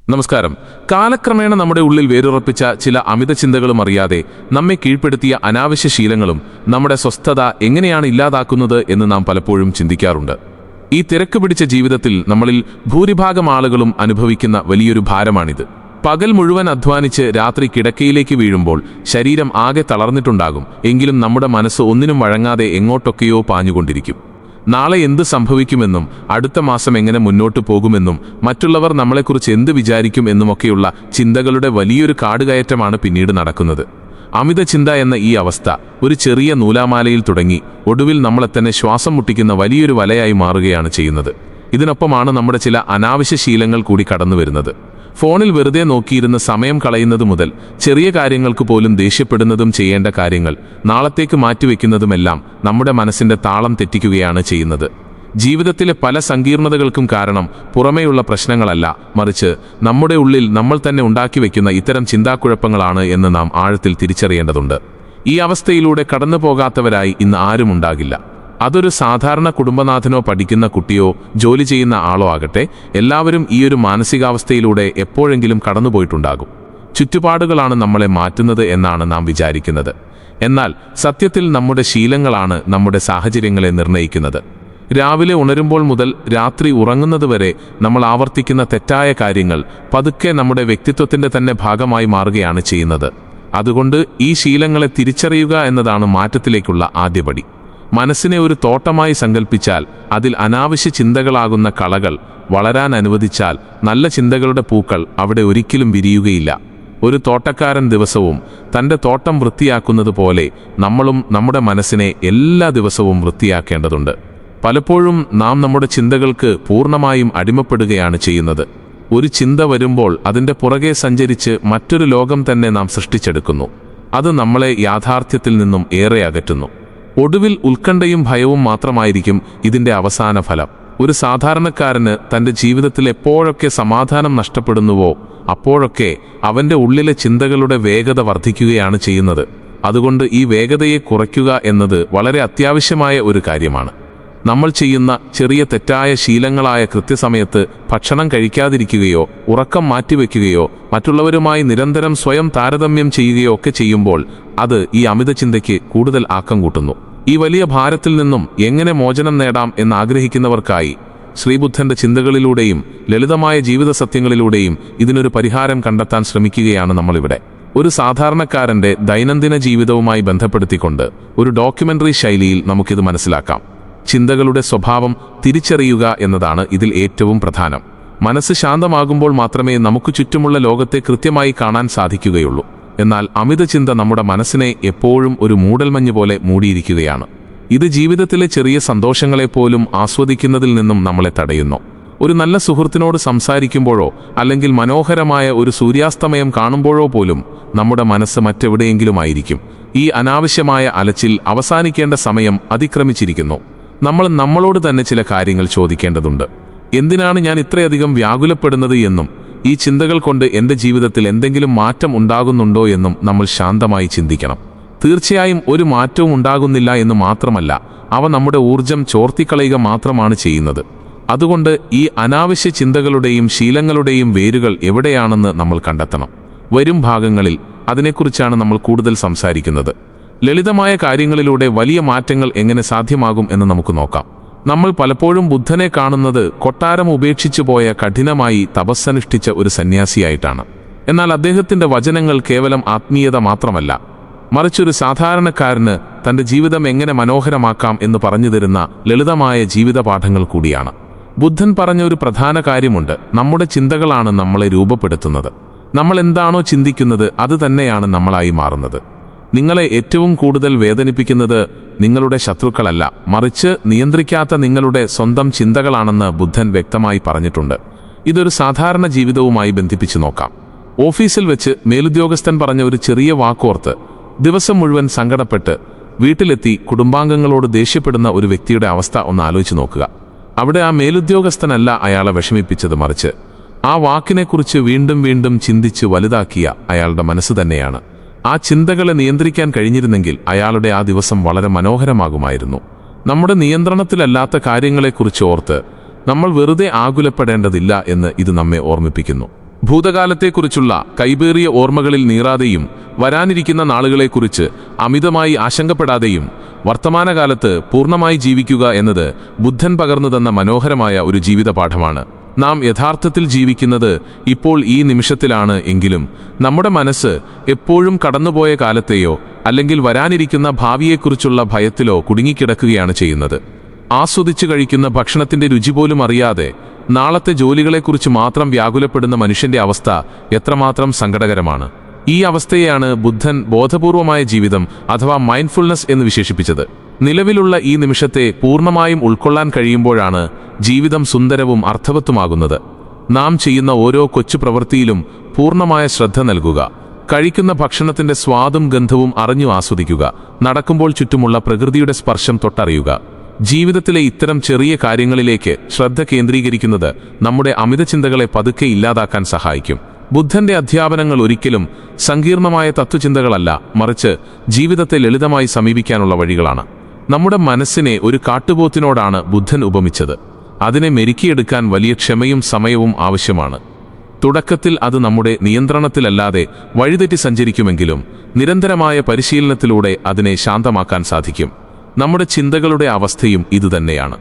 നമസ്കാരം. കാലക്രമേണ നമ്മുടെ ഉള്ളിൽ വേരുറപ്പിച്ച ചില അമിത ചിന്തകളും അറിയാതെ നമ്മെ കീഴ്പ്പെടുത്തിയ അനാവശ്യ ശീലങ്ങളും നമ്മുടെ സ്വസ്ഥത എങ്ങനെയാണ് ഇല്ലാതാക്കുന്നത് എന്ന് നാം പലപ്പോഴും ചിന്തിക്കാറുണ്ട്. ഈ തിരക്ക് പിടിച്ച ജീവിതത്തിൽ നമ്മളിൽ ഭൂരിഭാഗം ആളുകളും അനുഭവിക്കുന്ന വലിയൊരു ഭാരമാണിത്. പകൽ മുഴുവൻ അധ്വാനിച്ച് രാത്രി കിടക്കയിലേക്ക് വീഴുമ്പോൾ ശരീരം ആകെ തളർന്നിട്ടുണ്ടാകും. എങ്കിലും നമ്മുടെ മനസ്സ് ഒന്നിനും വഴങ്ങാതെ എങ്ങോട്ടൊക്കെയോ പാഞ്ഞുകൊണ്ടിരിക്കും. നാളെ എന്ത് സംഭവിക്കുമെന്നും അടുത്ത മാസം എങ്ങനെ മുന്നോട്ടു പോകുമെന്നും മറ്റുള്ളവർ നമ്മളെക്കുറിച്ച് എന്ത് വിചാരിക്കും എന്നുമൊക്കെയുള്ള ചിന്തകളുടെ വലിയൊരു കാടുകയറ്റമാണ് പിന്നീട് നടക്കുന്നത്. അമിത ചിന്ത എന്ന ഈ അവസ്ഥ ഒരു ചെറിയ നൂലാമാലയിൽ തുടങ്ങി ഒടുവിൽ നമ്മളെ തന്നെ ശ്വാസം മുട്ടിക്കുന്ന വലിയൊരു വലയായി മാറുകയാണ് ചെയ്യുന്നത്. ഇതിനൊപ്പമാണ് നമ്മുടെ ചില അനാവശ്യ ശീലങ്ങൾ കൂടി കടന്നുവരുന്നത്. ഫോണിൽ വെറുതെ നോക്കിയിരുന്ന് സമയം കളയുന്നത് മുതൽ ചെറിയ കാര്യങ്ങൾക്ക് പോലും ദേഷ്യപ്പെടുന്നതും ചെയ്യേണ്ട കാര്യങ്ങൾ നാളത്തേക്ക് മാറ്റിവെക്കുന്നതുമെല്ലാം നമ്മുടെ മനസ്സിന്റെ താളം തെറ്റിക്കുകയാണ് ചെയ്യുന്നത്. ജീവിതത്തിലെ പല സങ്കീർണതകൾക്കും കാരണം പുറമേയുള്ള പ്രശ്നങ്ങളല്ല, മറിച്ച് നമ്മുടെ ഉള്ളിൽ നമ്മൾ തന്നെ ഉണ്ടാക്കി വയ്ക്കുന്ന ഇത്തരം ചിന്താക്കുഴപ്പങ്ങളാണ് എന്ന് നാം ആഴത്തിൽ തിരിച്ചറിയേണ്ടതുണ്ട്. ഈ അവസ്ഥയിലൂടെ കടന്നു പോകാത്തവരായി ഇന്ന് ആരും ഉണ്ടാകില്ല. അതൊരു സാധാരണ കുടുംബനാഥനോ പഠിക്കുന്ന കുട്ടിയോ ജോലി ചെയ്യുന്ന ആളോ ആകട്ടെ, എല്ലാവരും ഈയൊരു മാനസികാവസ്ഥയിലൂടെ എപ്പോഴെങ്കിലും കടന്നുപോയിട്ടുണ്ടാകും. ചുറ്റുപാടുകളാണ് നമ്മളെ മാറ്റുന്നത് എന്നാണ് നാം വിചാരിക്കുന്നത്. എന്നാൽ സത്യത്തിൽ നമ്മുടെ ശീലങ്ങളാണ് നമ്മുടെ സാഹചര്യങ്ങളെ നിർണ്ണയിക്കുന്നത്. രാവിലെ ഉണരുമ്പോൾ മുതൽ രാത്രി ഉറങ്ങുന്നതുവരെ നമ്മൾ ആവർത്തിക്കുന്ന തെറ്റായ കാര്യങ്ങൾ പതുക്കെ നമ്മുടെ വ്യക്തിത്വത്തിന്റെ തന്നെ ഭാഗമായി മാറുകയാണ് ചെയ്യുന്നത്. അതുകൊണ്ട് ഈ ശീലങ്ങളെ തിരിച്ചറിയുക എന്നതാണ് മാറ്റത്തിലേക്കുള്ള ആദ്യപടി. മനസ്സിനെ ഒരു തോട്ടമായി സങ്കല്പിച്ചാൽ അതിൽ അനാവശ്യ ചിന്തകളാകുന്ന കളകൾ വളരാൻ അനുവദിച്ചാൽ നല്ല ചിന്തകളുടെ പൂക്കൾ അവിടെ ഒരിക്കലും വിരിയുകയില്ല. ഒരു തോട്ടക്കാരൻ ദിവസവും തൻ്റെ തോട്ടം വൃത്തിയാക്കുന്നത് പോലെ നമ്മളും നമ്മുടെ മനസ്സിനെ എല്ലാ ദിവസവും വൃത്തിയാക്കേണ്ടതുണ്ട്. പലപ്പോഴും നാം നമ്മുടെ ചിന്തകൾക്ക് പൂർണ്ണമായും അടിമപ്പെടുകയാണ് ചെയ്യുന്നത്. ഒരു ചിന്ത വരുമ്പോൾ അതിൻ്റെ പുറകെ സഞ്ചരിച്ച് മറ്റൊരു ലോകം തന്നെ നാം സൃഷ്ടിച്ചെടുക്കുന്നു. അത് നമ്മളെ യാഥാർത്ഥ്യത്തിൽ നിന്നും ഏറെ അകറ്റുന്നു. ഒടുവിൽ ഉത്കണ്ഠയും ഭയവും മാത്രമായിരിക്കും ഇതിൻ്റെ അവസാന ഫലം. ഒരു സാധാരണക്കാരന് തൻ്റെ ജീവിതത്തിൽ എപ്പോഴൊക്കെ സമാധാനം നഷ്ടപ്പെടുന്നുവോ അപ്പോഴൊക്കെ അവൻ്റെ ഉള്ളിലെ ചിന്തകളുടെ വേഗത വർദ്ധിക്കുകയാണ് ചെയ്യുന്നത്. അതുകൊണ്ട് ഈ വേഗതയെ കുറയ്ക്കുക എന്നത് വളരെ അത്യാവശ്യമായ ഒരു കാര്യമാണ്. നമ്മൾ ചെയ്യുന്ന ചെറിയ തെറ്റായ ശീലങ്ങളായ കൃത്യസമയത്ത് ഭക്ഷണം കഴിക്കാതിരിക്കുകയോ ഉറക്കം മാറ്റിവെക്കുകയോ മറ്റുള്ളവരുമായി നിരന്തരം സ്വയം താരതമ്യം ചെയ്യുകയോ ഒക്കെ ചെയ്യുമ്പോൾ അത് ഈ അമിത ചിന്തയ്ക്ക് കൂടുതൽ ആക്കം കൂട്ടുന്നു. ഈ വലിയ ഭാരത്തിൽ നിന്നും എങ്ങനെ മോചനം നേടാം എന്നാഗ്രഹിക്കുന്നവർക്കായി ശ്രീബുദ്ധന്റെ ചിന്തകളിലൂടെയും ലളിതമായ ജീവിത സത്യങ്ങളിലൂടെയും ഇതിനൊരു പരിഹാരം കണ്ടെത്താൻ ശ്രമിക്കുകയാണ് നമ്മളിവിടെ. ഒരു സാധാരണക്കാരന്റെ ദൈനംദിന ജീവിതവുമായി ബന്ധപ്പെടുത്തിക്കൊണ്ട് ഒരു ഡോക്യുമെന്ററി ശൈലിയിൽ നമുക്കിത് മനസ്സിലാക്കാം. ചിന്തകളുടെ സ്വഭാവം തിരിച്ചറിയുക എന്നതാണ് ഇതിൽ ഏറ്റവും പ്രധാനം. മനസ്സ് ശാന്തമാകുമ്പോൾ മാത്രമേ നമുക്ക് ചുറ്റുമുള്ള ലോകത്തെ കൃത്യമായി കാണാൻ സാധിക്കുകയുള്ളൂ. എന്നാൽ അമിത ചിന്ത നമ്മുടെ മനസ്സിനെ എപ്പോഴും ഒരു മൂടൽമഞ്ഞ് പോലെ മൂടിയിരിക്കുകയാണ്. ഇത് ജീവിതത്തിലെ ചെറിയ സന്തോഷങ്ങളെപ്പോലും ആസ്വദിക്കുന്നതിൽ നിന്നും നമ്മളെ തടയുന്നു. ഒരു നല്ല സുഹൃത്തിനോട് സംസാരിക്കുമ്പോഴോ അല്ലെങ്കിൽ മനോഹരമായ ഒരു സൂര്യാസ്തമയം കാണുമ്പോഴോ പോലും നമ്മുടെ മനസ്സ് മറ്റെവിടെയെങ്കിലുമായിരിക്കും. ഈ അനാവശ്യമായ അലച്ചിൽ അവസാനിക്കേണ്ട സമയം അതിക്രമിച്ചിരിക്കുന്നു. നമ്മൾ നമ്മളോട് തന്നെ ചില കാര്യങ്ങൾ ചോദിക്കേണ്ടതുണ്ട്. എന്തിനാണ് ഞാൻ ഇത്രയധികം വ്യാകുലപ്പെടുന്നത് എന്നും ഈ ചിന്തകൾ കൊണ്ട് എൻ്റെ ജീവിതത്തിൽ എന്തെങ്കിലും മാറ്റം ഉണ്ടാകുന്നുണ്ടോ എന്നും നമ്മൾ ശാന്തമായി ചിന്തിക്കണം. തീർച്ചയായും ഒരു മാറ്റവും ഉണ്ടാകുന്നില്ല എന്ന് മാത്രമല്ല, അവ നമ്മുടെ ഊർജം ചോർത്തിക്കളയുക മാത്രമാണ് ചെയ്യുന്നത്. അതുകൊണ്ട് ഈ അനാവശ്യ ചിന്തകളുടെയും ശീലങ്ങളുടെയും വേരുകൾ എവിടെയാണെന്ന് നമ്മൾ കണ്ടെത്തണം. വരും ഭാഗങ്ങളിൽ അതിനെക്കുറിച്ചാണ് നമ്മൾ കൂടുതൽ സംസാരിക്കുന്നത്. ലളിതമായ കാര്യങ്ങളിലൂടെ വലിയ മാറ്റങ്ങൾ എങ്ങനെ സാധ്യമാകും എന്ന് നമുക്ക് നോക്കാം. നമ്മൾ പലപ്പോഴും ബുദ്ധനെ കാണുന്നത് കൊട്ടാരം ഉപേക്ഷിച്ചു പോയ കഠിനമായി തപസ്സനുഷ്ഠിച്ച ഒരു സന്യാസിയായിട്ടാണ്. എന്നാൽ അദ്ദേഹത്തിന്റെ വചനങ്ങൾ കേവലം ആത്മീയത മാത്രമല്ല, മറിച്ചൊരു സാധാരണക്കാരന് തന്റെ ജീവിതം എങ്ങനെ മനോഹരമാക്കാം എന്ന് പറഞ്ഞു തരുന്ന ലളിതമായ ജീവിത പാഠങ്ങൾ കൂടിയാണ്. ബുദ്ധൻ പറഞ്ഞ ഒരു പ്രധാന കാര്യമുണ്ട്: നമ്മുടെ ചിന്തകളാണ് നമ്മളെ രൂപപ്പെടുത്തുന്നത്. നമ്മൾ എന്താണോ ചിന്തിക്കുന്നത് അത് തന്നെയാണ് നമ്മളായി മാറുന്നത്. നിങ്ങളെ ഏറ്റവും കൂടുതൽ വേദനിപ്പിക്കുന്നത് നിങ്ങളുടെ ശത്രുക്കളല്ല, മറിച്ച് നിയന്ത്രിക്കാത്ത നിങ്ങളുടെ സ്വന്തം ചിന്തകളാണെന്ന് ബുദ്ധൻ വ്യക്തമായി പറഞ്ഞിട്ടുണ്ട്. ഇതൊരു സാധാരണ ജീവിതവുമായി ബന്ധിപ്പിച്ചു നോക്കാം. ഓഫീസിൽ വെച്ച് മേലുദ്യോഗസ്ഥൻ പറഞ്ഞ ഒരു ചെറിയ വാക്കോർത്ത് ദിവസം മുഴുവൻ സങ്കടപ്പെട്ട് വീട്ടിലെത്തി കുടുംബാംഗങ്ങളോട് ദേഷ്യപ്പെടുന്ന ഒരു വ്യക്തിയുടെ അവസ്ഥ ഒന്ന് ആലോചിച്ച് നോക്കുക. അവിടെ ആ മേലുദ്യോഗസ്ഥനല്ല അയാളെ വിഷമിപ്പിച്ചത്, മറിച്ച് ആ വാക്കിനെക്കുറിച്ച് വീണ്ടും വീണ്ടും ചിന്തിച്ച് വലുതാക്കിയ അയാളുടെ മനസ്സ് തന്നെയാണ്. ആ ചിന്തകളെ നിയന്ത്രിക്കാൻ കഴിഞ്ഞിരുന്നെങ്കിൽ അയാളുടെ ആ ദിവസം വളരെ മനോഹരമാകുമായിരുന്നു. നമ്മുടെ നിയന്ത്രണത്തിലല്ലാത്ത കാര്യങ്ങളെക്കുറിച്ച് ഓർത്ത് നമ്മൾ വെറുതെ ആകുലപ്പെടേണ്ടതില്ല എന്ന് ഇത് നമ്മെ ഓർമ്മിപ്പിക്കുന്നു. ഭൂതകാലത്തെക്കുറിച്ചുള്ള കൈപേറിയ ഓർമ്മകളിൽ നീറാതെയും വരാനിരിക്കുന്ന നാളുകളെക്കുറിച്ച് അമിതമായി ആശങ്കപ്പെടാതെയും വർത്തമാനകാലത്ത് പൂർണ്ണമായി ജീവിക്കുക എന്നത് ബുദ്ധൻ പകർന്നു തന്ന മനോഹരമായ ഒരു ജീവിത പാഠമാണ്. നാം യഥാർത്ഥത്തിൽ ജീവിക്കുന്നത് ഇപ്പോൾ ഈ നിമിഷത്തിലാണ് എങ്കിലും നമ്മുടെ മനസ്സ് എപ്പോഴും കടന്നുപോയ കാലത്തെയോ അല്ലെങ്കിൽ വരാനിരിക്കുന്ന ഭാവിയെക്കുറിച്ചുള്ള ഭയത്തിലോ കുടുങ്ങിക്കിടക്കുകയാണ് ചെയ്യുന്നത്. ആസ്വദിച്ചു കഴിക്കുന്ന ഭക്ഷണത്തിന്റെ രുചി പോലും അറിയാതെ നാളത്തെ ജോലികളെക്കുറിച്ച് മാത്രം വ്യാകുലപ്പെടുന്ന മനുഷ്യന്റെ അവസ്ഥ എത്രമാത്രം സങ്കടകരമാണ്. ഈ അവസ്ഥയെയാണ് ബുദ്ധൻ ബോധപൂർവമായ ജീവിതം അഥവാ മൈൻഡ്ഫുൾനെസ് എന്ന് വിശേഷിപ്പിച്ചത്. നിലവിലുള്ള ഈ നിമിഷത്തെ പൂർണ്ണമായും ഉൾക്കൊള്ളാൻ കഴിയുമ്പോഴാണ് ജീവിതം സുന്ദരവും അർത്ഥവത്തുമാകുന്നത്. നാം ചെയ്യുന്ന ഓരോ കൊച്ചു പ്രവൃത്തിയിലും പൂർണ്ണമായ ശ്രദ്ധ നൽകുക, കഴിക്കുന്ന ഭക്ഷണത്തിന്റെ സ്വാദും ഗന്ധവും അറിഞ്ഞു ആസ്വദിക്കുക, നടക്കുമ്പോൾ ചുറ്റുമുള്ള പ്രകൃതിയുടെ സ്പർശം തൊട്ടറിയുക. ജീവിതത്തിലെ ഇത്തരം ചെറിയ കാര്യങ്ങളിലേക്ക് ശ്രദ്ധ കേന്ദ്രീകരിക്കുന്നത് നമ്മുടെ അമിത ചിന്തകളെ പതുക്കെ ഇല്ലാതാക്കാൻ സഹായിക്കും. ബുദ്ധന്റെ അധ്യാപനങ്ങൾ ഒരിക്കലും സങ്കീർണമായ തത്വചിന്തകളല്ല, മറിച്ച് ജീവിതത്തെ ലളിതമായി സമീപിക്കാനുള്ള വഴികളാണ്. നമ്മുടെ മനസ്സിനെ ഒരു കാട്ടുപോത്തിനോടാണ് ബുദ്ധൻ ഉപമിച്ചത്. അതിനെ മെരുക്കിയെടുക്കാൻ വലിയ ക്ഷമയും സമയവും ആവശ്യമാണ്. തുടക്കത്തിൽ അത് നമ്മുടെ നിയന്ത്രണത്തിലല്ലാതെ വഴിതെറ്റി സഞ്ചരിക്കുമെങ്കിലും നിരന്തരമായ പരിശീലനത്തിലൂടെ അതിനെ ശാന്തമാക്കാൻ സാധിക്കും. നമ്മുടെ ചിന്തകളുടെ അവസ്ഥയും ഇതുതന്നെയാണ്.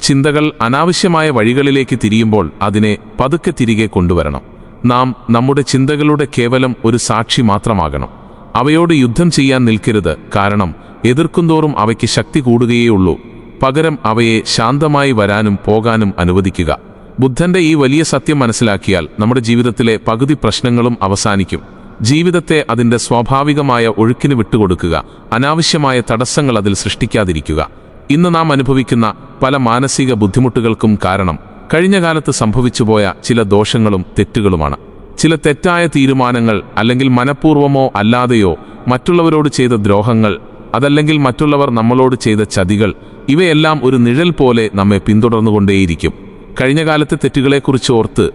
ചിന്തകൾ അനാവശ്യമായ വഴികളിലേക്ക് തിരിയുമ്പോൾ അതിനെ പതുക്കെ തിരികെ കൊണ്ടുവരണം. നാം നമ്മുടെ ചിന്തകളുടെ കേവലം ഒരു സാക്ഷി മാത്രമാകണം. അവയോട് യുദ്ധം ചെയ്യാൻ നിൽക്കരുത്, കാരണം എതിർക്കുന്തോറും അവയ്ക്ക് ശക്തി കൂടുകയേയുള്ളൂ. പകരം അവയെ ശാന്തമായി വരാനും പോകാനും അനുവദിക്കുക. ബുദ്ധന്റെ ഈ വലിയ സത്യം മനസ്സിലാക്കിയാൽ നമ്മുടെ ജീവിതത്തിലെ പകുതി പ്രശ്നങ്ങളും അവസാനിക്കും. ജീവിതത്തെ അതിൻ്റെ സ്വാഭാവികമായ ഒഴുക്കിന് വിട്ടുകൊടുക്കുക, അനാവശ്യമായ തടസ്സങ്ങൾ അതിൽ സൃഷ്ടിക്കാതിരിക്കുക. ഇന്ന് നാം അനുഭവിക്കുന്ന പല മാനസിക ബുദ്ധിമുട്ടുകൾക്കും കാരണം കഴിഞ്ഞ കാലത്ത് സംഭവിച്ചുപോയ ചില ദോഷങ്ങളും തെറ്റുകളുമാണ്. ചില തെറ്റായ തീരുമാനങ്ങൾ, അല്ലെങ്കിൽ മനഃപൂർവമോ അല്ലാതെയോ മറ്റുള്ളവരോട് ചെയ്ത ദ്രോഹങ്ങൾ, അതല്ലെങ്കിൽ മറ്റുള്ളവർ നമ്മളോട് ചെയ്ത ചതികൾ, ഇവയെല്ലാം ഒരു നിഴൽ പോലെ നമ്മെ പിന്തുടർന്നുകൊണ്ടേയിരിക്കും. കഴിഞ്ഞ കാലത്തെ തെറ്റുകളെക്കുറിച്ച് ഓർത്ത്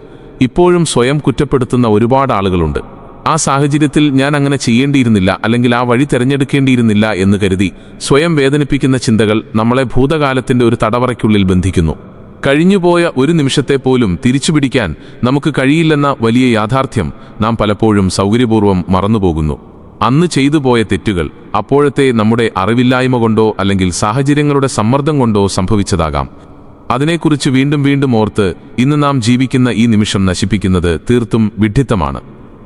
ഇപ്പോഴും സ്വയം കുറ്റപ്പെടുത്തുന്ന ഒരുപാട് ആളുകളുണ്ട്. ആ സാഹചര്യത്തിൽ ഞാൻ അങ്ങനെ ചെയ്യേണ്ടിയിരുന്നില്ല, അല്ലെങ്കിൽ ആ വഴി തിരഞ്ഞെടുക്കേണ്ടിയിരുന്നില്ല എന്ന് കരുതി സ്വയം വേദനിപ്പിക്കുന്ന ചിന്തകൾ നമ്മളെ ഭൂതകാലത്തിന്റെ ഒരു തടവറയ്ക്കുള്ളിൽ ബന്ധിക്കുന്നു. കഴിഞ്ഞുപോയ ഒരു നിമിഷത്തെ പോലും തിരിച്ചുപിടിക്കാൻ നമുക്ക് കഴിയില്ലെന്ന വലിയ യാഥാർത്ഥ്യം നാം പലപ്പോഴും സൗകര്യപൂർവ്വം മറന്നുപോകുന്നു. അന്ന് ചെയ്തു പോയ തെറ്റുകൾ അപ്പോഴത്തെ നമ്മുടെ അറിവില്ലായ്മ കൊണ്ടോ അല്ലെങ്കിൽ സാഹചര്യങ്ങളുടെ സമ്മർദ്ദം കൊണ്ടോ സംഭവിച്ചതാകാം. അതിനെക്കുറിച്ച് വീണ്ടും വീണ്ടും ഓർത്ത് ഇന്ന് നാം ജീവിക്കുന്ന ഈ നിമിഷം നശിപ്പിക്കുന്നത് തീർത്തും വിഡ്ഢിത്തമാണ്.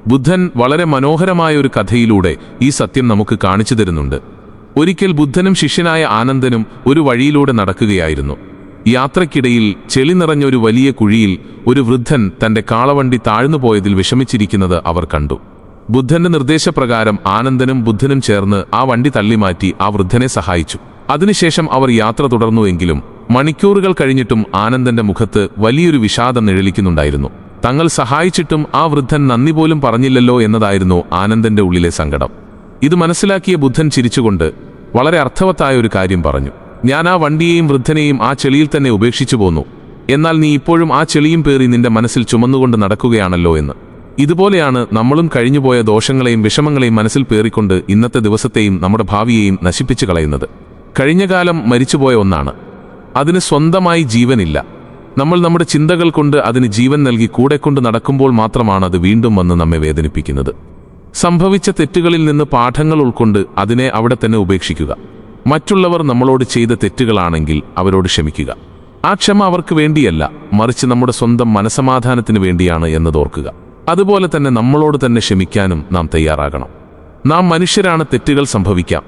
ബുദ്ധൻ വളരെ മനോഹരമായ ഒരു കഥയിലൂടെ ഈ സത്യം നമുക്ക് കാണിച്ചു തരുന്നുണ്ട്. ഒരിക്കൽ ബുദ്ധനും ശിഷ്യനായ ആനന്ദനും ഒരു വഴിയിലൂടെ നടക്കുകയായിരുന്നു. യാത്രക്കിടയിൽ ചെളി നിറഞ്ഞൊരു വലിയ കുഴിയിൽ ഒരു വൃദ്ധൻ തന്റെ കാളവണ്ടി താഴ്ന്നുപോയതിൽ വിഷമിച്ചിരിക്കുന്നത് അവർ കണ്ടു. ബുദ്ധന്റെ നിർദ്ദേശപ്രകാരം ആനന്ദനും ബുദ്ധനും ചേർന്ന് ആ വണ്ടി തള്ളിമാറ്റി ആ വൃദ്ധനെ സഹായിച്ചു. അതിനുശേഷം അവർ യാത്ര തുടർന്നുവെങ്കിലും മണിക്കൂറുകൾ കഴിഞ്ഞിട്ടും ആനന്ദന്റെ മുഖത്ത് വലിയൊരു വിഷാദം നിഴലിക്കുന്നുണ്ടായിരുന്നു. തങ്ങൾ സഹായിച്ചിട്ടും ആ വൃദ്ധൻ നന്ദി പോലും പറഞ്ഞില്ലല്ലോ എന്നതായിരുന്നു ആനന്ദന്റെ ഉള്ളിലെ സങ്കടം. ഇത് മനസ്സിലാക്കിയ ബുദ്ധൻ ചിരിച്ചുകൊണ്ട് വളരെ അർത്ഥവത്തായ ഒരു കാര്യം പറഞ്ഞു. ഞാൻ ആ വണ്ടിയെയും വൃദ്ധനെയും ആ ചെളിയിൽ തന്നെ ഉപേക്ഷിച്ചു പോന്നു. എന്നാൽ നീ ഇപ്പോഴും ആ ചെളിയും പേറി നിന്റെ മനസ്സിൽ ചുമന്നുകൊണ്ട് നടക്കുകയാണല്ലോ എന്ന്. ഇതുപോലെയാണ് നമ്മളും കഴിഞ്ഞുപോയ ദോഷങ്ങളെയും വിഷമങ്ങളെയും മനസ്സിൽ പേറിക്കൊണ്ട് ഇന്നത്തെ ദിവസത്തെയും നമ്മുടെ ഭാവിയെയും നശിപ്പിച്ചു കളയുന്നത്. കഴിഞ്ഞ കാലം മരിച്ചുപോയ ഒന്നാണ്. അതിന് സ്വന്തമായി ജീവനില്ല. നമ്മൾ നമ്മുടെ ചിന്തകൾ കൊണ്ട് അതിന് ജീവൻ നൽകി കൂടെ കൊണ്ട് നടക്കുമ്പോൾ മാത്രമാണ് അത് വീണ്ടും വന്ന് നമ്മെ വേദനിപ്പിക്കുന്നത്. സംഭവിച്ച തെറ്റുകളിൽ നിന്ന് പാഠങ്ങൾ ഉൾക്കൊണ്ട് അതിനെ അവിടെ തന്നെ ഉപേക്ഷിക്കുക. മറ്റുള്ളവർ നമ്മളോട് ചെയ്ത തെറ്റുകളാണെങ്കിൽ അവരോട് ക്ഷമിക്കുക. ആ ക്ഷമ അവർക്ക് വേണ്ടിയല്ല, മറിച്ച് നമ്മുടെ സ്വന്തം മനസമാധാനത്തിന് വേണ്ടിയാണ് എന്നതോർക്കുക. അതുപോലെ തന്നെ നമ്മളോട് തന്നെ ക്ഷമിക്കാനും നാം തയ്യാറാകണം. നാം മനുഷ്യരാണ്, തെറ്റുകൾ സംഭവിക്കാം.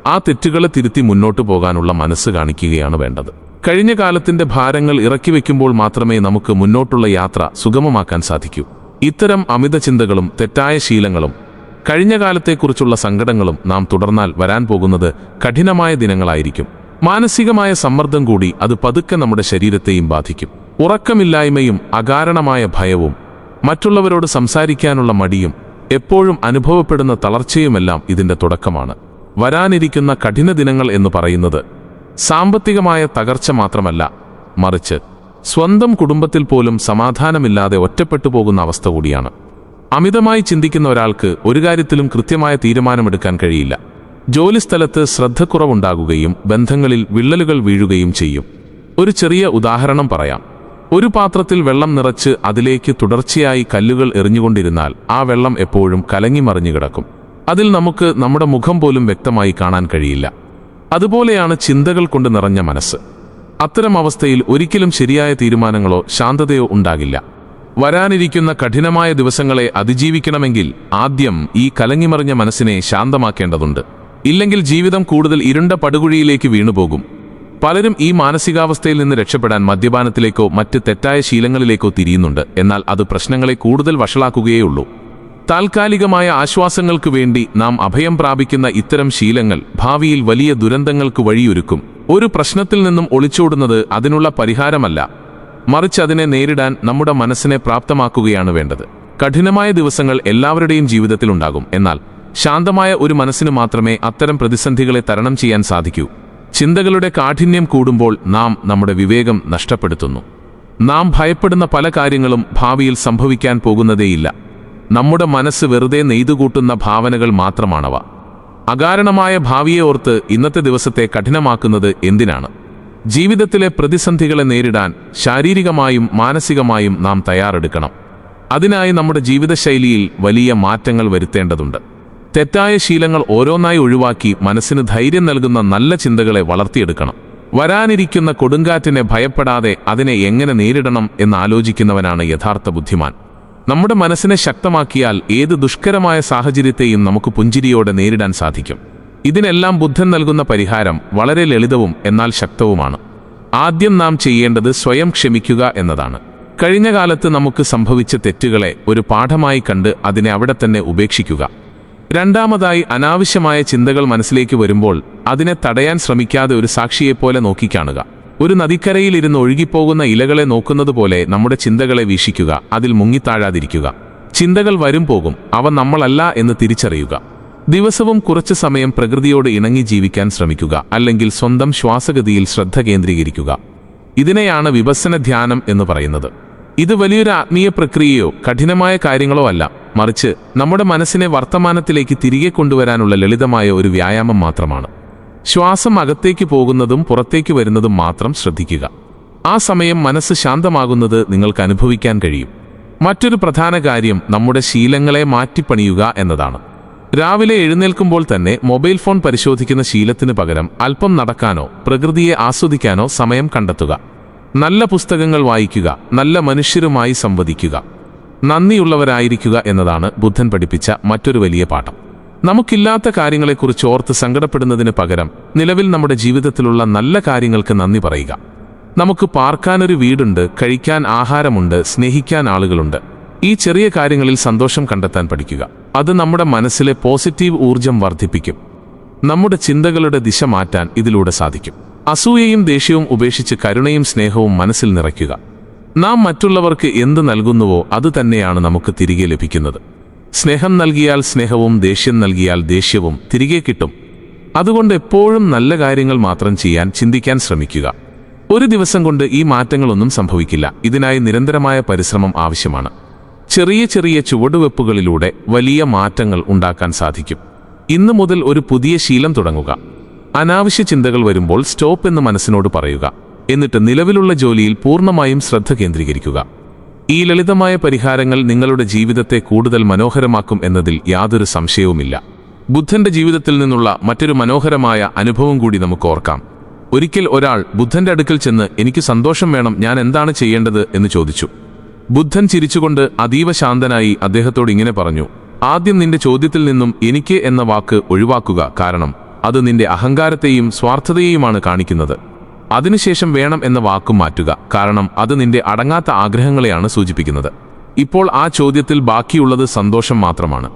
ആ തെറ്റുകളെ തിരുത്തി മുന്നോട്ടു പോകാനുള്ള മനസ്സ് കാണിക്കുകയാണ് വേണ്ടത്. കഴിഞ്ഞ കാലത്തിന്റെ ഭാരങ്ങൾ ഇറക്കി വയ്ക്കുമ്പോൾ മാത്രമേ നമുക്ക് മുന്നോട്ടുള്ള യാത്ര സുഗമമാക്കാൻ സാധിക്കൂ. ഇത്തരം അമിത ചിന്തകളും തെറ്റായ ശീലങ്ങളും കഴിഞ്ഞ കാലത്തെക്കുറിച്ചുള്ള സങ്കടങ്ങളും നാം തുടർന്നാൽ വരാൻ പോകുന്നത് കഠിനമായ ദിനങ്ങളായിരിക്കും. മാനസികമായ സമ്മർദ്ദം കൂടി അത് പതുക്കെ നമ്മുടെ ശരീരത്തെയും ബാധിക്കും. ഉറക്കമില്ലായ്മയും അകാരണമായ ഭയവും മറ്റുള്ളവരോട് സംസാരിക്കാനുള്ള മടിയും എപ്പോഴും അനുഭവപ്പെടുന്ന തളർച്ചയുമെല്ലാം ഇതിന്റെ തുടക്കമാണ്. വരാനിരിക്കുന്ന കഠിന ദിനങ്ങൾ എന്ന് പറയുന്നത് സാമ്പത്തികമായ തകർച്ച മാത്രമല്ല, മറിച്ച് സ്വന്തം കുടുംബത്തിൽ പോലും സമാധാനമില്ലാതെ ഒറ്റപ്പെട്ടു പോകുന്ന അവസ്ഥ കൂടിയാണ്. അമിതമായി ചിന്തിക്കുന്ന ഒരാൾക്ക് ഒരു കാര്യത്തിലും കൃത്യമായ തീരുമാനമെടുക്കാൻ കഴിയില്ല. ജോലിസ്ഥലത്ത് ശ്രദ്ധക്കുറവുണ്ടാകുകയും ബന്ധങ്ങളിൽ വിള്ളലുകൾ വീഴുകയും ചെയ്യും. ഒരു ചെറിയ ഉദാഹരണം പറയാം. ഒരു പാത്രത്തിൽ വെള്ളം നിറച്ച് അതിലേക്ക് തുടർച്ചയായി കല്ലുകൾ എറിഞ്ഞുകൊണ്ടിരുന്നാൽ ആ വെള്ളം എപ്പോഴും കലങ്ങിമറിഞ്ഞു കിടക്കും. അതിൽ നമുക്ക് നമ്മുടെ മുഖം പോലും വ്യക്തമായി കാണാൻ കഴിയില്ല. അതുപോലെയാണ് ചിന്തകൾ കൊണ്ട് നിറഞ്ഞ മനസ്സ്. അത്തരം അവസ്ഥയിൽ ഒരിക്കലും ശരിയായ തീരുമാനങ്ങളോ ശാന്തതയോ ഉണ്ടാകില്ല. വരാനിരിക്കുന്ന കഠിനമായ ദിവസങ്ങളെ അതിജീവിക്കണമെങ്കിൽ ആദ്യം ഈ കലങ്ങിമറിഞ്ഞ മനസ്സിനെ ശാന്തമാക്കേണ്ടതുണ്ട്. ഇല്ലെങ്കിൽ ജീവിതം കൂടുതൽ ഇരുണ്ട പടുകുഴിയിലേക്ക് വീണുപോകും. പലരും ഈ മാനസികാവസ്ഥയിൽ നിന്ന് രക്ഷപ്പെടാൻ മദ്യപാനത്തിലേക്കോ മറ്റ് തെറ്റായ ശീലങ്ങളിലേക്കോ തിരിയുന്നുണ്ട്. എന്നാൽ അത് പ്രശ്നങ്ങളെ കൂടുതൽ വഷളാക്കുകയേയുള്ളൂ. താൽക്കാലികമായ ആശ്വാസങ്ങൾക്ക് വേണ്ടി നാം അഭയം പ്രാപിക്കുന്ന ഇത്തരം ശീലങ്ങൾ ഭാവിയിൽ വലിയ ദുരന്തങ്ങൾക്ക് വഴിയൊരുക്കും. ഒരു പ്രശ്നത്തിൽ നിന്നും ഒളിച്ചോടുന്നത് അതിനുള്ള പരിഹാരമല്ല, മറിച്ച് അതിനെ നേരിടാൻ നമ്മുടെ മനസ്സിനെ പ്രാപ്തമാക്കുകയാണ് വേണ്ടത്. കഠിനമായ ദിവസങ്ങൾ എല്ലാവരുടെയും ജീവിതത്തിലുണ്ടാകും. എന്നാൽ ശാന്തമായ ഒരു മനസ്സിന് മാത്രമേ അത്തരം പ്രതിസന്ധികളെ തരണം ചെയ്യാൻ സാധിക്കൂ. ചിന്തകളുടെ കാഠിന്യം കൂടുമ്പോൾ നാം നമ്മുടെ വിവേകം നഷ്ടപ്പെടുത്തുന്നു. നാം ഭയപ്പെടുന്ന പല കാര്യങ്ങളും ഭാവിയിൽ സംഭവിക്കാൻ പോകുന്നതേയില്ല. നമ്മുടെ മനസ്സ് വെറുതെ നെയ്തുകൂട്ടുന്ന ഭാവനകൾ മാത്രമാണവ. അകാരണമായ ഭാവിയെ ഓർത്ത് ഇന്നത്തെ ദിവസത്തെ കഠിനമാക്കുന്നത് എന്തിനാണ്? ജീവിതത്തിലെ പ്രതിസന്ധികളെ നേരിടാൻ ശാരീരികമായും മാനസികമായും നാം തയ്യാറെടുക്കണം. അതിനായി നമ്മുടെ ജീവിതശൈലിയിൽ വലിയ മാറ്റങ്ങൾ വരുത്തേണ്ടതുണ്ട്. തെറ്റായ ശീലങ്ങൾ ഓരോന്നായി ഒഴിവാക്കി മനസ്സിന് ധൈര്യം നൽകുന്ന നല്ല ചിന്തകളെ വളർത്തിയെടുക്കണം. വരാനിരിക്കുന്ന കൊടുങ്കാറ്റിനെ ഭയപ്പെടാതെ അതിനെ എങ്ങനെ നേരിടണം എന്നാലോചിക്കുന്നവനാണ് യഥാർത്ഥ ബുദ്ധിമാൻ. നമ്മുടെ മനസ്സിനെ ശക്തമാക്കിയാൽ ഏത് ദുഷ്കരമായ സാഹചര്യത്തെയും നമുക്ക് പുഞ്ചിരിയോടെ നേരിടാൻ സാധിക്കും. ഇതിനെല്ലാം ബുദ്ധൻ നൽകുന്ന പരിഹാരം വളരെ ലളിതവും എന്നാൽ ശക്തവുമാണ്. ആദ്യം നാം ചെയ്യേണ്ടത് സ്വയം ക്ഷമിക്കുക എന്നതാണ്. കഴിഞ്ഞ കാലത്ത് നമുക്ക് സംഭവിച്ച തെറ്റുകളെ ഒരു പാഠമായി കണ്ട് അതിനെ അവിടെ തന്നെ ഉപേക്ഷിക്കുക. രണ്ടാമതായി, അനാവശ്യമായ ചിന്തകൾ മനസ്സിലേക്ക് വരുമ്പോൾ അതിനെ തടയാൻ ശ്രമിക്കാതെ ഒരു സാക്ഷിയെപ്പോലെ നോക്കിക്കാണുക. ഒരു നദിക്കരയിലിരുന്ന് ഒഴുകിപ്പോകുന്ന ഇലകളെ നോക്കുന്നത് പോലെ നമ്മുടെ ചിന്തകളെ വീക്ഷിക്കുക, അതിൽ മുങ്ങിത്താഴാതിരിക്കുക. ചിന്തകൾ വരും പോകും, അവ നമ്മളല്ല എന്ന് തിരിച്ചറിയുക. ദിവസവും കുറച്ചു സമയം പ്രകൃതിയോട് ഇണങ്ങി ജീവിക്കാൻ ശ്രമിക്കുക, അല്ലെങ്കിൽ സ്വന്തം ശ്വാസഗതിയിൽ ശ്രദ്ധ കേന്ദ്രീകരിക്കുക. ഇതിനെയാണ് വിപස්සന ധ്യാനം എന്ന് പറയുന്നത്. ഇത് വലിയൊരു ആത്മീയ പ്രക്രിയയോ കഠിനമായ കാര്യങ്ങളോ അല്ല, മറിച്ച് നമ്മുടെ മനസ്സിനെ വർത്തമാനത്തിലേക്ക് തിരികെ കൊണ്ടുവരാനുള്ള ലളിതമായ ഒരു വ്യായാമം മാത്രമാണ്. ശ്വാസം അകത്തേക്ക് പോകുന്നതും പുറത്തേക്ക് വരുന്നതും മാത്രം ശ്രദ്ധിക്കുക. ആ സമയം മനസ്സ് ശാന്തമാകുന്നത് നിങ്ങൾക്ക് അനുഭവിക്കാൻ കഴിയും. മറ്റൊരു പ്രധാന കാര്യം നമ്മുടെ ശീലങ്ങളെ മാറ്റിപ്പണിയുക എന്നതാണ്. രാവിലെ എഴുന്നേൽക്കുമ്പോൾ തന്നെ മൊബൈൽ ഫോൺ പരിശോധിക്കുന്ന ശീലത്തിന് പകരം അല്പം നടക്കാനോ പ്രകൃതിയെ ആസ്വദിക്കാനോ സമയം കണ്ടെത്തുക. നല്ല പുസ്തകങ്ങൾ വായിക്കുക, നല്ല മനുഷ്യരുമായി സംവദിക്കുക, നന്ദിയുള്ളവരായിരിക്കുക എന്നതാണ് ബുദ്ധൻ പഠിപ്പിച്ച മറ്റൊരു വലിയ പാഠം. നമുക്കില്ലാത്ത കാര്യങ്ങളെക്കുറിച്ച് ഓർത്ത് സങ്കടപ്പെടുന്നതിന് പകരം നിലവിൽ നമ്മുടെ ജീവിതത്തിലുള്ള നല്ല കാര്യങ്ങൾക്ക് നന്ദി പറയുക. നമുക്ക് പാർക്കാനൊരു വീടുണ്ട്, കഴിക്കാൻ ആഹാരമുണ്ട്, സ്നേഹിക്കാൻ ആളുകളുണ്ട്. ഈ ചെറിയ കാര്യങ്ങളിൽ സന്തോഷം കണ്ടെത്താൻ പഠിക്കുക. അത് നമ്മുടെ മനസ്സിലെ പോസിറ്റീവ് ഊർജം വർദ്ധിപ്പിക്കും. നമ്മുടെ ചിന്തകളുടെ ദിശ മാറ്റാൻ ഇതിലൂടെ സാധിക്കും. അസൂയയും ദേഷ്യവും ഉപേക്ഷിച്ച് കരുണയും സ്നേഹവും മനസ്സിൽ നിറയ്ക്കുക. നാം മറ്റുള്ളവർക്ക് എന്ത് നൽകുന്നുവോ അത് തന്നെയാണ് നമുക്ക് തിരികെ ലഭിക്കുന്നത്. സ്നേഹം നൽകിയാൽ സ്നേഹവും ദേഷ്യം നൽകിയാൽ ദേഷ്യവും തിരികെ കിട്ടും. അതുകൊണ്ട് എപ്പോഴും നല്ല കാര്യങ്ങൾ മാത്രം ചെയ്യാൻ ചിന്തിക്കാൻ ശ്രമിക്കുക. ഒരു ദിവസം കൊണ്ട് ഈ മാറ്റങ്ങളൊന്നും സംഭവിക്കില്ല. ഇതിനായി നിരന്തരമായ പരിശ്രമം ആവശ്യമാണ്. ചെറിയ ചെറിയ ചുവടുവെപ്പുകളിലൂടെ വലിയ മാറ്റങ്ങൾ ഉണ്ടാക്കാൻ സാധിക്കും. ഇന്നു മുതൽ ഒരു പുതിയ ശീലം തുടങ്ങുക. അനാവശ്യ ചിന്തകൾ വരുമ്പോൾ സ്റ്റോപ്പ് എന്ന് മനസ്സിനോട് പറയുക. എന്നിട്ട് നിലവിലുള്ള ജോലിയിൽ പൂർണ്ണമായും ശ്രദ്ധ കേന്ദ്രീകരിക്കുക. ഈ ലളിതമായ പരിഹാരങ്ങൾ നിങ്ങളുടെ ജീവിതത്തെ കൂടുതൽ മനോഹരമാക്കും എന്നതിൽ യാതൊരു സംശയവുമില്ല. ബുദ്ധന്റെ ജീവിതത്തിൽ നിന്നുള്ള മറ്റൊരു മനോഹരമായ അനുഭവം കൂടി നമുക്ക് ഓർക്കാം. ഒരിക്കൽ ഒരാൾ ബുദ്ധന്റെ അടുക്കൽ ചെന്ന്, എനിക്ക് സന്തോഷം വേണം, ഞാൻ എന്താണ് ചെയ്യേണ്ടത് എന്ന് ചോദിച്ചു. ബുദ്ധൻ ചിരിച്ചുകൊണ്ട് അതീവ ശാന്തനായി അദ്ദേഹത്തോട് ഇങ്ങനെ പറഞ്ഞു, ആദ്യം നിന്റെ ചോദ്യത്തിൽ നിന്നും എനിക്ക് എന്ന വാക്ക് ഒഴിവാക്കുക. കാരണം അത് നിന്റെ അഹങ്കാരത്തെയും സ്വാർത്ഥതയെയുമാണ് കാണിക്കുന്നത്. അതിനുശേഷം വേണം എന്ന വാക്കും മാറ്റുക. കാരണം അത് നിന്റെ അടങ്ങാത്ത ആഗ്രഹങ്ങളെയാണ് സൂചിപ്പിക്കുന്നത്. ഇപ്പോൾ ആ ചോദ്യത്തിൽ ബാക്കിയുള്ളത് സന്തോഷം മാത്രമാണ്.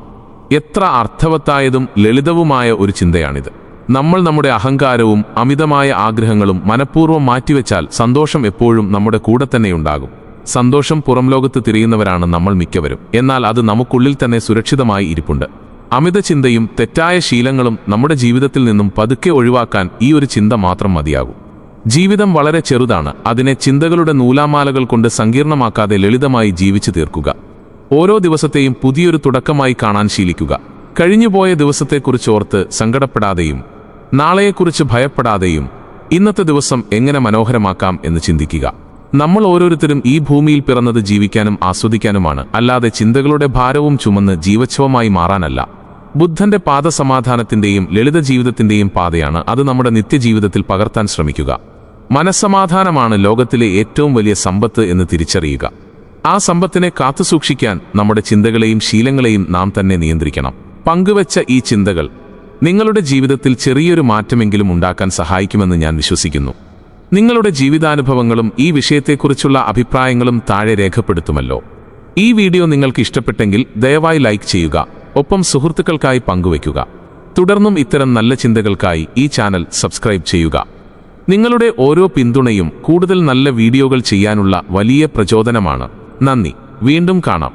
എത്ര അർത്ഥവത്തായതും ലളിതവുമായ ഒരു ചിന്തയാണിത്. നമ്മൾ നമ്മുടെ അഹങ്കാരവും അമിതമായ ആഗ്രഹങ്ങളും മനഃപൂർവ്വം മാറ്റിവെച്ചാൽ സന്തോഷം എപ്പോഴും നമ്മുടെ കൂടെ തന്നെയുണ്ടാകും. സന്തോഷം പുറം ലോകത്ത് തിരയുന്നവരാണ് നമ്മൾ മിക്കവരും. എന്നാൽ അത് നമുക്കുള്ളിൽ തന്നെ സുരക്ഷിതമായി ഇരിപ്പുണ്ട്. അമിത ചിന്തയും തെറ്റായ ശീലങ്ങളും നമ്മുടെ ജീവിതത്തിൽ നിന്നും പതുക്കെ ഒഴിവാക്കാൻ ഈ ഒരു ചിന്ത മാത്രം മതിയാകും. ജീവിതം വളരെ ചെറുതാണ്. അതിനെ ചിന്തകളുടെ നൂലാമാലകൾ കൊണ്ട് സങ്കീർണമാക്കാതെ ലളിതമായി ജീവിച്ചു തീർക്കുക. ഓരോ ദിവസത്തെയും പുതിയൊരു തുടക്കമായി കാണാൻ ശീലിക്കുക. കഴിഞ്ഞുപോയ ദിവസത്തെക്കുറിച്ച് ഓർത്ത് സങ്കടപ്പെടാതെയും നാളെയെക്കുറിച്ച് ഭയപ്പെടാതെയും ഇന്നത്തെ ദിവസം എങ്ങനെ മനോഹരമാക്കാം എന്ന് ചിന്തിക്കുക. നമ്മൾ ഓരോരുത്തരും ഈ ഭൂമിയിൽ പിറന്നത് ജീവിക്കാനും ആസ്വദിക്കാനുമാണ്, അല്ലാതെ ചിന്തകളുടെ ഭാരവും ചുമന്ന് ജീവച്ഛവമായി മാറാനല്ല. ബുദ്ധന്റെ പാത സമാധാനത്തിന്റെയും ലളിത ജീവിതത്തിന്റെയും പാതയാണ്. അത് നമ്മുടെ നിത്യജീവിതത്തിൽ പകർത്താൻ ശ്രമിക്കുക. മനസ്സമാധാനമാണ് ലോകത്തിലെ ഏറ്റവും വലിയ സമ്പത്ത് എന്ന് തിരിച്ചറിയുക. ആ സമ്പത്തിനെ കാത്തുസൂക്ഷിക്കാൻ നമ്മുടെ ചിന്തകളെയും ശീലങ്ങളെയും നാം തന്നെ നിയന്ത്രിക്കണം. പങ്കുവച്ച ഈ ചിന്തകൾ നിങ്ങളുടെ ജീവിതത്തിൽ ചെറിയൊരു മാറ്റമെങ്കിലും ഉണ്ടാക്കാൻ സഹായിക്കുമെന്ന് ഞാൻ വിശ്വസിക്കുന്നു. നിങ്ങളുടെ ജീവിതാനുഭവങ്ങളും ഈ വിഷയത്തെക്കുറിച്ചുള്ള അഭിപ്രായങ്ങളും താഴെ രേഖപ്പെടുത്തുമല്ലോ. ഈ വീഡിയോ നിങ്ങൾക്ക് ഇഷ്ടപ്പെട്ടെങ്കിൽ ദയവായി ലൈക്ക് ചെയ്യുക, ഒപ്പം സുഹൃത്തുക്കൾക്കായി പങ്കുവയ്ക്കുക. തുടർന്നും ഇത്തരം നല്ല ചിന്തകൾക്കായി ഈ ചാനൽ സബ്സ്ക്രൈബ് ചെയ്യുക. നിങ്ങളുടെ ഓരോ പിന്തുണയും കൂടുതൽ നല്ല വീഡിയോകൾ ചെയ്യാനുള്ള വലിയ പ്രചോദനമാണ്. നന്ദി. വീണ്ടും കാണാം.